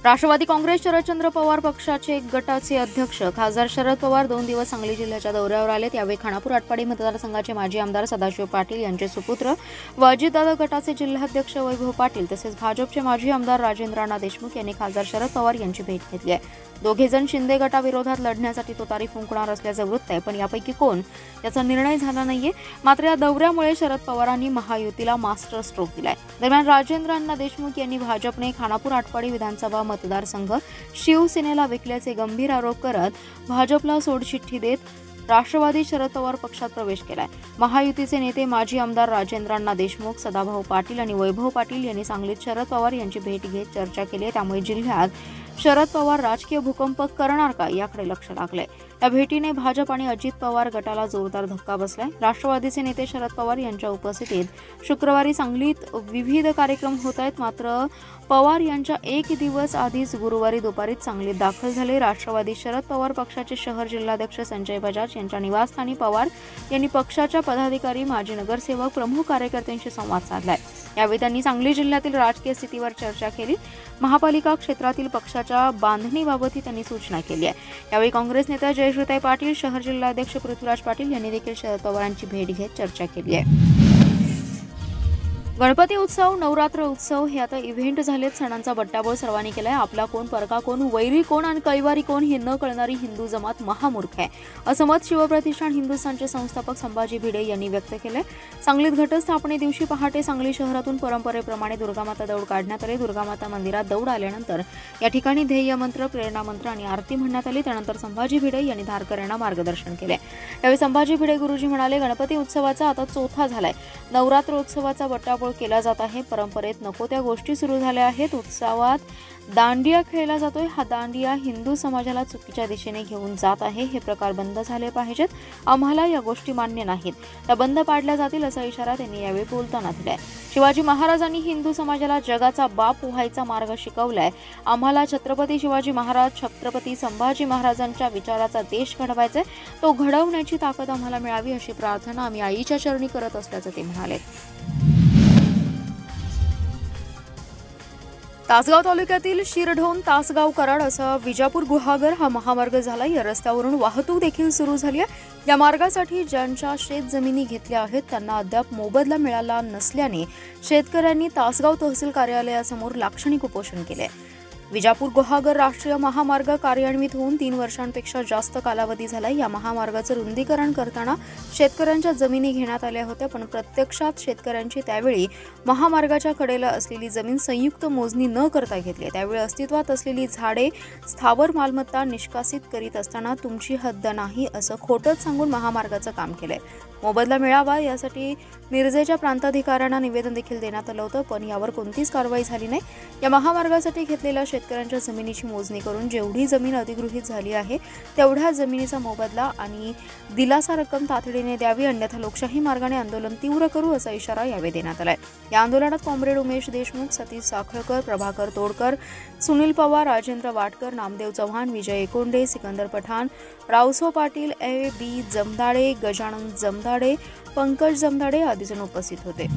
राष्ट्रवादी काँग्रेस शरदचंद्र पवार पक्षाचे गटाचे अध्यक्ष खासदार शरद पवार 2 दिवस सांगली जिल्ह्याच्या दौऱ्यावर आले। त्यावेळी खानापूर आटपाडी मतदारसंघाचे माजी आमदार सदाशिव पाटील यांचे सुपुत्र व अजितदादा गटाचे जिल्हाध्यक्ष वैभव पाटील तसेच भाजपचे माजी आमदार राजेंद्र अण्णा देशमुख यांनी खासदार शरद पवार यांची भेट घेतली आहे। दोघे जण शिंदे गटाविरोधात लढण्यासाठी तुतारी फुंकणार असल्याचे वृत्त आहे, पण यापैकी कोण याचा निर्णय झाला नाहीये। मात्र या दौऱ्यामुळे शरद पवारांनी महायुतीला मास्टर स्ट्रोक दिलाय। दरम्यान राजेंद्र अण्णा देशमुख यांनी भाजपने खानापूर आटपाडी विधानसभा मतदारसंघ शिवसेनेला विकल्याचे गंभीर आरोप करत भाजपला सोडचिठ्ठी देत राष्ट्रवादी शरद पवार पक्षात प्रवेश केलाय। महायुतीचे नेते माजी आमदार राजेंद्र अण्णा देशमुख, सदाभाऊ पाटील आणि वैभव पाटील यांनी सांगलीत शरद पवार यांची भेट घेत चर्चा केली। त्यामुळे जिल्ह्यात शरद पवार राजकीय भूकंप करणार का याकडे लक्ष लागलंय। या भेटीने भाजप आणि अजित पवार गटाला जोरदार धक्का बसलाय। राष्ट्रवादीचे नेते शरद पवार यांच्या उपस्थितीत शुक्रवारी सांगलीत विविध कार्यक्रम होत आहेत। मात्र पवार यांच्या एक दिवस आधीच गुरुवारी दुपारीच सांगलीत दाखल झाले। राष्ट्रवादी शरद पवार पक्षाचे शहर जिल्हाध्यक्ष संजय बजाज यांच्या निवासस्थानी पवार यांनी पक्षाच्या पदाधिकारी, माजी नगरसेवक, प्रमुख कार्यकर्त्यांशी संवाद साधलाय। यावेळी त्यांनी सांगली जिल्ह्यातील राजकीय स्थितीवर चर्चा केली। महापालिका क्षेत्रातील पक्षाच्या बांधणीबाबतही त्यांनी सूचना केली आहे। यावेळी काँग्रेस नेता जयश्रीताई पाटील, शहर जिल्हाध्यक्ष पृथ्वीराज पाटील यांनी देखील शरद पवारांची भेट घेत चर्चा केली आहे। गणपती उत्सव, नवरात्र उत्सव हे आता इव्हेंट झालेत। सणांचा बट्टाबोळ सर्वांनी केलाय। आपला कोण, परका कोण, वैरी कोण आणि कैवारी कोण हे न कळणारी हिंदू जमात महामूर्ख आहे, असं मत शिवप्रतिष्ठान हिंदुस्थानचे संस्थापक संभाजी भिडे यांनी व्यक्त केलंय। सांगलीत घटस्थापने दिवशी पहाटे सांगली शहरातून परंपरेप्रमाणे दुर्गामाता दौड काढण्यात आली। दुर्गामाता मंदिरात दौड आल्यानंतर या ठिकाणी ध्येय मंत्र, प्रेरणा मंत्र आणि आरती म्हणण्यात आली। त्यानंतर संभाजी भिडे यांनी धारकऱ्यांना मार्गदर्शन केले। यावेळी संभाजी भिडे गुरुजी म्हणाले, गणपती उत्सवाचा आता चौथा झालाय। नवरात्र उत्सवाचा बट्टाबोळ केला जात आहे। परंपरेत नको त्या गोष्टी सुरू झाल्या आहेत। उत्सवात दांडिया खेळला जातोय। हा दांडिया हिंदू समाजाला चुकीच्या दिशेने घेऊन जात आहे। हे प्रकार बंद झाले पाहिजेत। आम्हाला या गोष्टी मान्य नाहीत, त्या बंद पाडल्या जातील असा इशारा त्यांनी यावेळी बोलताना दिलाय। शिवाजी महाराजांनी हिंदू समाजाला जगाचा बाप व्हायचा मार्ग शिकवलाय। आम्हाला छत्रपती शिवाजी महाराज, छत्रपती संभाजी महाराजांच्या विचाराचा देश घडवायचा आहे। तो घडवण्याची ताकद आम्हाला मिळावी अशी प्रार्थना आम्ही आईच्या चरणी करत असल्याचं ते म्हणाले। तासगाव तालुक्यातील शिरढोण तासगाव कराड असा विजापूर गुहागर हा महामार्ग झाला। या रस्त्यावरून वाहतूक देखील सुरू झाली आहे। या मार्गासाठी ज्यांच्या शेत जमिनी घेतल्या आहेत त्यांना अद्याप मोबदला मिळाला नसल्याने शेतकऱ्यांनी तासगाव तहसील कार्यालयासमोर लाक्षणिक उपोषण केले। विजापूर गुहागर राष्ट्रीय महामार्ग कार्यान्वित होऊन 3 वर्षांपेक्षा जास्त कालावधी झाला। या महामार्गाचं रुंदीकरण करताना शेतकऱ्यांच्या जमिनी घेण्यात आल्या होत्या, पण प्रत्यक्षात शेतकऱ्यांची त्यावेळी महामार्गाच्या कडेला असलेली जमीन संयुक्त मोजणी न करता घेतली। त्यावेळी अस्तित्वात असलेली झाडे, स्थावर मालमत्ता निष्कासित करीत असताना तुमची हद्द नाही असं खोटंच सांगून महामार्गाचं काम केलंय। मोबदला मिळावा यासाठी मिरजेच्या प्रांताधिकाऱ्यांना निवेदन देखील देण्यात आलं होतं, पण यावर कोणतीच कारवाई झाली नाही। या महामार्गासाठी घेतलेल्या शेतकऱ्यांच्या जमिनीची मोजणी करून जेवढी जमीन अधिगृहीत झाली आहे तेवढ्या जमिनीचा मोबदला आणि दिलासा रक्कम तातडीने द्यावी, अन्यथा लोकशाही मार्गाने आंदोलन तीव्र करू असा इशारा यावेळी देण्यात आलाय। या आंदोलनात कॉम्रेड उमेश देशमुख, सतीश साखळकर, प्रभाकर तोडकर, सुनील पवार, राजेंद्र वाटकर, नामदेव चव्हाण, विजय एकोंडे, सिकंदर पठाण, रावसो पाटील, A.B. जमदाडे, गजानन जमदाडे, पंकज जमदाडे आदी जण उपस्थित होते।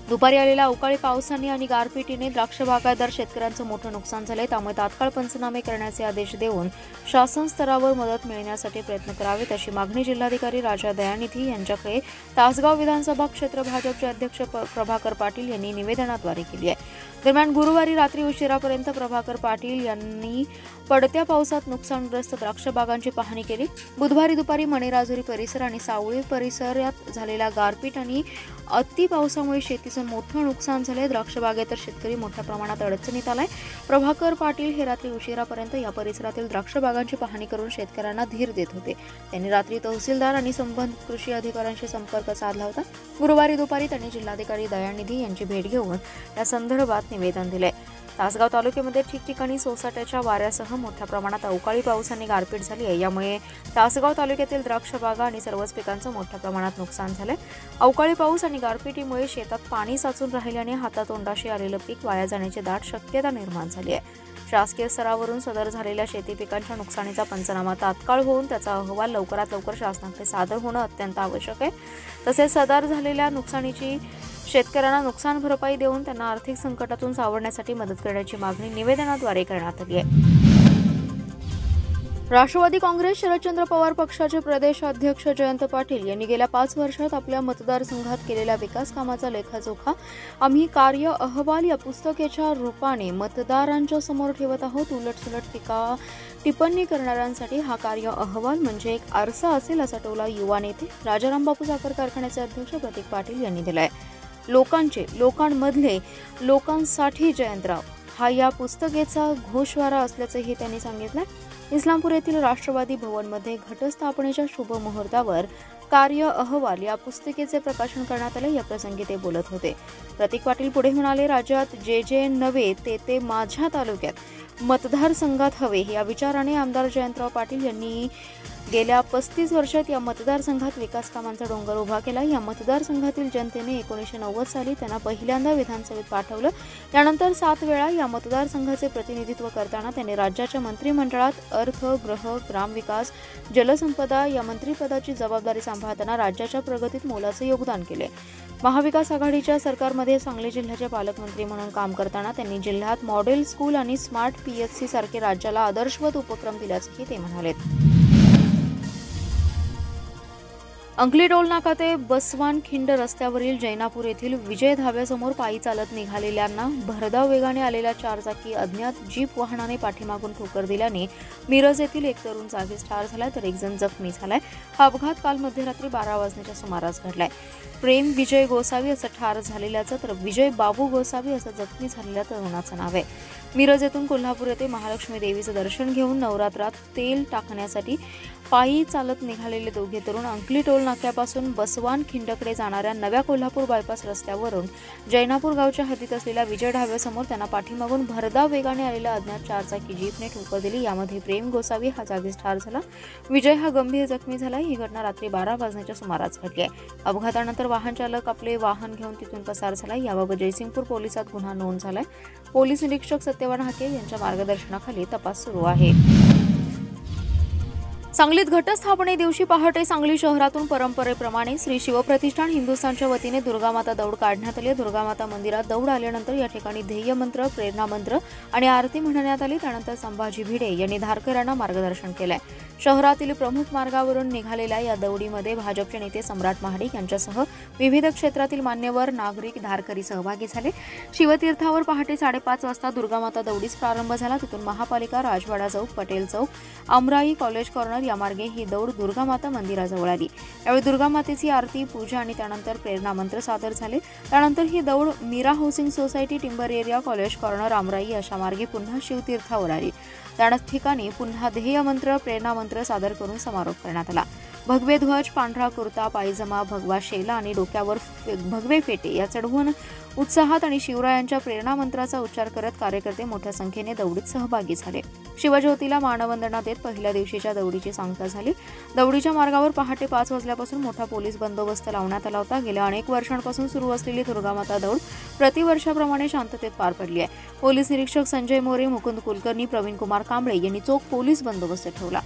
दुपारी आलेल्या अवकाळी पावसाने आणि गारपिटीने द्राक्ष बागायतदार शेतकऱ्यांचं मोठं नुकसान झालंय। त्यामुळे तात्काळ पंचनामे करण्याचे आदेश देऊन शासन स्तरावर मदत मिळण्यासाठी प्रयत्न करावेत अशी मागणी जिल्हाधिकारी राजा दयानिधी यांच्याकडे तासगाव विधानसभा क्षेत्र भाजपचे अध्यक्ष प्रभाकर पाटील यांनी निवेदनाद्वारे केली आहे। दरम्यान गुरुवारी रात्री उशिरापर्यंत प्रभाकर पाटील यांनी पडत्या पावसात नुकसानग्रस्त द्राक्ष बागांची पाहणी केली। बुधवारी दुपारी मणेराजुरी परिसर आणि सावळी परिसरात झालेल्या गारपीट आणि अति पावसामुळे शेतीचं मोठं नुकसान झालंय। द्राक्ष बागेतर शेतकरी मोठ्या प्रमाणात अडचणीत आलाय। प्रभाकर पाटील हे रात्री उशिरापर्यंत या परिसरातील द्राक्ष बागांची पाहणी करून शेतकऱ्यांना धीर देत होते। त्यांनी रात्री तहसीलदार आणि संबंधित कृषी अधिकाऱ्यांशी संपर्क साधला होता। गुरुवारी दुपारी त्यांनी जिल्हाधिकारी दयानिधी यांची भेट घेऊन या संदर्भात निवेदन दिले। तासगाव तालुक्यामध्ये ठिकठिकाणी सोसाट्याच्या वाऱ्यासह मोठ्या प्रमाणात अवकाळी पावसाने गारपीट झाली आहे। यामुळे तासगाव तालुक्यातील द्राक्ष बागा आणि सर्वच पिकांचं मोठ्या प्रमाणात नुकसान झालंय। अवकाळी पाऊस आणि गारपिटीमुळे शेतात पाणी साचून राहिल्याने हातातोंडाशी आलेलं पीक वाया जाण्याची दाट शक्यता निर्माण झाली आहे। शासकीय स्तरावरून सदर झालेल्या शेती पिकांच्या नुकसानीचा पंचनामा तात्काळ होऊन त्याचा अहवाल लवकरात लवकर शासनाकडे सादर होणं अत्यंत आवश्यक आहे। तसेच सदर झालेल्या नुकसानीची शेतकऱ्यांना नुकसान भरपाई देऊन त्यांना आर्थिक संकटातून सावरण्यासाठी मदत करण्याची मागणी निवेदनाद्वारे करण्यात आली आहे. राष्ट्रवादी काँग्रेस शरदचंद्र पवार पक्षाचे प्रदेश अध्यक्ष जयंत पाटील यांनी गेल्या 5 वर्षात आपल्या मतदारसंघात केलेल्या विकास कामाचा लेखाजोखा आम्ही कार्य अहवाल या पुस्तकाच्या रूपाने मतदारांच्या समोर ठेवत आहोत. उलटसुलट टिप्पणी करणाऱ्यांसाठी हा कार्य अहवाल म्हणजे एक आरसा असेल असा टोला युवा नेते राजाराम बापू साखर कारखान्याचे अध्यक्ष प्रतीक पाटील यांनी दिलाय. लोकांमधले लोकांसाठी जयंतराव हा या पुस्तकेचा घोषवारा असल्याचंही त्यांनी सांगितलं. इस्लामपूर येथील राष्ट्रवादी भवनमध्ये घटस्थापनेच्या शुभ मुहूर्तावर कार्य अहवाल या पुस्तिकेचे प्रकाशन करण्यात आले. या प्रसंगी ते बोलत होते. प्रतीक पाटील पुढे म्हणाले, राज्यात जे नव्हे ते माझ्या तालुक्यात मतदारसंघात हवे या विचाराने आमदार जयंतराव पाटील यांनी गेल्या 35 वर्षात या मतदारसंघात विकास कामांचा डोंगर उभा केला. या मतदारसंघातील जनतेने 1990 साली त्यांना पहिल्यांदा विधानसभेत पाठवलं. त्यानंतर 7 वेळा या मतदारसंघाचे प्रतिनिधित्व करताना त्यांनी राज्याच्या मंत्रिमंडळात अर्थ, गृह, ग्रामविकास, जलसंपदा या मंत्रिपदाची जबाबदारी सांभाळताना राज्याच्या प्रगतीत मोलाचे योगदान केले. महाविकास आघाडीच्या सरकारमध्ये सांगली जिल्ह्याचे पालकमंत्री म्हणून काम करताना त्यांनी जिल्ह्यात मॉडेल स्कूल आणि स्मार्ट PHC सारखे राज्याला आदर्शवत उपक्रम दिल्याचंही ते म्हणाले. अंकली टोल नाका ते बसवान खिंड रस्त्यावरील जैनापूर येथील विजय धाब्यासमोर पायी चालत निघालेल्यांना भरधाव वेगाने आलेल्या 4 चाकी अज्ञात जीप वाहनाने पाठीमागून ठोकर दिल्याने मिरज येथील एक तरुण जागीच ठार झालाय तर एक जण जखमी झालाय. हा अपघात काल मध्यरात्री 12 वाजण्याच्या सुमारास घडलाय. प्रेम विजय गोसावी असं ठार झालेल्याचं तर विजय बाबू गोसावी असं जखमी झालेल्या तरुणाचं नाव आहे. मिरज येथून कोल्हापूर येथे महालक्ष्मी देवीचं दर्शन घेऊन नवरात्रात तेल टाकण्यासाठी पायी चालत निघालेले दोघे तरुण अंकली टोल नाक्यापासून बसवान खिंडकडे जाणाऱ्या नव्या कोल्हापूर बायपास रस्त्यावरून जैनापूर गावच्या हद्दीत असलेल्या विजय ढाब्यासमोर त्यांना पाठीमागून भरधाव वेगाने आलेल्या अज्ञात 4 चाकी जीपने ठोकर दिली. यामध्ये प्रेम गोसावी हा जागीच ठार झाला. विजय हा गंभीर जखमी झाला. ही घटना रात्री 12 वाजण्याच्या सुमारास घडली आहे. अपघातानंतर वाहन चालक आपले वाहन घेऊन तिथून पसार झाला. याबाबत जयसिंगपूर पोलिसात गुन्हा नोंद झालाय. पोलीस निरीक्षक सत्यवान हाके यांच्या मार्गदर्शनाखाली तपास सुरू आहे. सांगलीत घटस्थापने दिवशी पहाटे सांगली शहरातून परंपरेप्रमाणे श्री शिवप्रतिष्ठान हिंदुस्थानच्या वतीने दुर्गामाता दौड काढण्यात आली. दुर्गामाता मंदिरात दौड आल्यानंतर या ठिकाणी ध्येय मंत्र, प्रेरणा मंत्र आणि आरती म्हणण्यात आली. त्यानंतर संभाजी भिडे यांनी धारकऱ्यांना मार्गदर्शन केलंय. शहरातील प्रमुख मार्गावरून निघालेल्या या दौडीमध्ये भाजपचे नेते सम्राट महाडिक यांच्यासह विविध क्षेत्रातील मान्यवर, नागरिक, धारकरी सहभागी झाले. शिवतीर्थावर पहाटे 5:30 वाजता दुर्गामाता दौडीस प्रारंभ झाला. तिथून महापालिका, राजवाडा चौक, पटेल चौक, आमराई, कॉलेज कॉर्नर या मार्गे ही दौड दुर्गामाता मंदिराजवळ आली. यावेळी दुर्गामातेची आरती, पूजा आणि त्यानंतर प्रेरणा मंत्र सादर झाले. त्यानंतर ही दौड Meera housing society, timber area, college corner, Amrai अशा मार्गे पुन्हा शिवतीर्थावर आली. त्याच ठिकाणी पुन्हा ध्येय मंत्र, प्रेरणा मंत्र सादर करून समारोप करण्यात आला. भगवे ध्वज, पांढरा कुर्ता, पायजमा, भगवा शेला आणि डोक्यावर भगवे फेटे या चढवून उत्साहात आणि शिवरायांच्या प्रेरणा मंत्राचा उच्चार करत कार्यकर्ते मोठ्या संख्येने दौडीत सहभागी झाले. शिवज्योतीला मानवंदना देत पहिल्या दिवशीच्या दौडीची सांगता झाली. दौडीच्या मार्गावर पहाटे 5 वाजल्यापासून मोठा पोलीस बंदोबस्त लावण्यात आला होता. गेल्या अनेक वर्षांपासून सुरू असलेली दुर्गामाता दौड प्रतिवर्षाप्रमाणे शांततेत पार पडली आहे. पोलीस निरीक्षक संजय मोरे, मुकुंद कुलकर्णी, प्रवीण कुमार कांबळे यांनी चोख पोलीस बंदोबस्त ठेवला.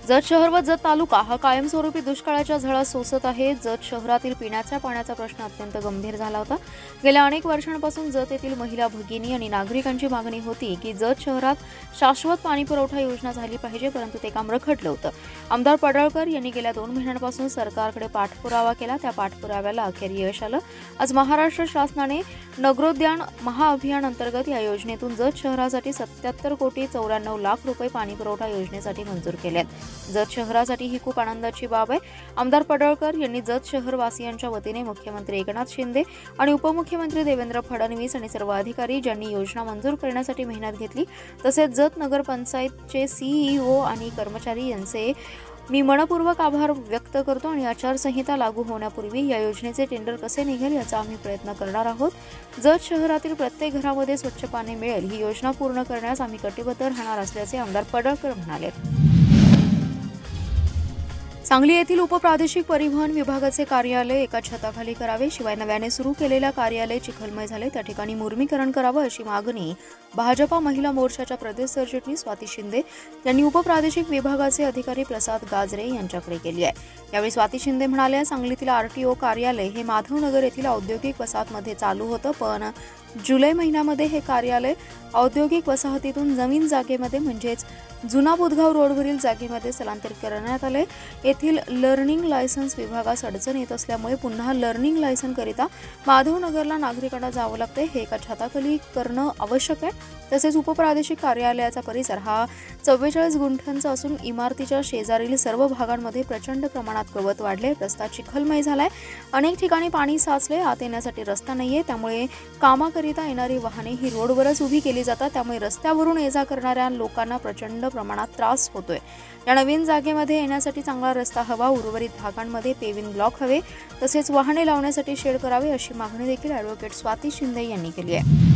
जत शहर व जत तालुका हा कायमस्वरूपी दुष्काळाच्या झळा सोसत आहे. जत शहरातील पिण्याच्या पाण्याचा प्रश्न अत्यंत गंभीर झाला होता. गेल्या अनेक वर्षांपासून जत येथील महिला भगिनी आणि नागरिकांची मागणी होती की जत शहरात शाश्वत पाणी पुरवठा योजना झाली पाहिजे, परंतु ते काम रखडलं होतं. आमदार पडळकर यांनी गेल्या 2 महिन्यांपासून सरकारकडे पाठपुरावा केला. त्या पाठपुराव्याला अखेर यश आलं. आज महाराष्ट्र शासनाने नगरोद्यान महाअभियान अंतर्गत या योजनेतून जत शहरासाठी 77 कोटी 94 लाख रुपये पाणी पुरवठा योजनेसाठी मंजूर केले. जत शहरासाठी ही खूप आनंदाची बाब आहे. आमदार पडळकर यांनी जत शहरवासियांच्या वतीने मुख्यमंत्री एकनाथ शिंदे आणि उपमुख्यमंत्री देवेंद्र फडणवीस आणि सर्व अधिकारी ज्यांनी योजना मंजूर करण्यासाठी मेहनत घेतली, तसेच जत नगरपंचायतचे CEO आणि कर्मचारी यांचे मी मनपूर्वक आभार व्यक्त करतो आणि आचारसंहिता लागू होण्यापूर्वी या योजनेचे टेंडर कसे निघेल याचा आम्ही प्रयत्न करणार आहोत. जत शहरातील प्रत्येक घरामध्ये स्वच्छ पाणी मिळेल ही योजना पूर्ण करण्यास आम्ही कटिबद्ध राहणार असल्याचे आमदार पडळकर म्हणाले. सांगली येथील उपप्रादेशिक परिवहन विभागाचे कार्यालय एका छताखाली करावे, शिवाय नव्याने सुरू केलेल्या कार्यालय चिखलमय झाले त्या ठिकाणी मुर्मीकरण करावं अशी मागणी भाजपा महिला मोर्चाच्या प्रदेश सरचिटणीस स्वाती शिंदे यांनी उपप्रादेशिक विभागाचे अधिकारी प्रसाद गाजरे यांच्याकडे केली आहे। यावेळी स्वाती शिंदे म्हणाल्या, सांगलीतील आरटीओ कार्यालय हे माधवनगर येथील औद्योगिक वसाहतमध्ये चालू होतं, पण जुलै महिन्यामध्ये हे कार्यालय औद्योगिक वसाहतीतून जमीन जागेमध्ये म्हणजेच जुना बुधगाव रोडवरील जागेमध्ये स्थलांतरित करण्यात आले। येथील लर्निंग लायसन्स विभागास अडचण येत असल्यामुळे पुन्हा लर्निंग लायसन्स करिता माधवनगरला नागरिकांना जावं लागते। हे एका छताखाली करणं आवश्यक आहे। तसेच उपप्रादेशिक कार्यालयाचा परिसर हा 44 गुंठ्यांचा असून इमारतीच्या शेजारील सर्व भागांमध्ये प्रचंड प्रमाणात गवत वाढले, रस्ता चिखलमय झालाय, अनेक ठिकाणी पाणी साचले, आत येण्यासाठी रस्ता नाहीये, त्यामुळे कामाकरिता येणारी वाहने ही रोडवरच उभी केली जातात, त्यामुळे रस्त्यावरून ये-जा करणाऱ्या लोकांना प्रचंड प्रमाणात त्रास होतोय। या नवीन जागेमध्ये येण्यासाठी चांगला रस्ता हवा, उर्वरित भागांमध्ये पेविंग ब्लॉक हवे, तसेच वाहने लावण्यासाठी शेड करावे अशी मागणी देखील ॲडव्होकेट स्वाती शिंदे यांनी केली आहे।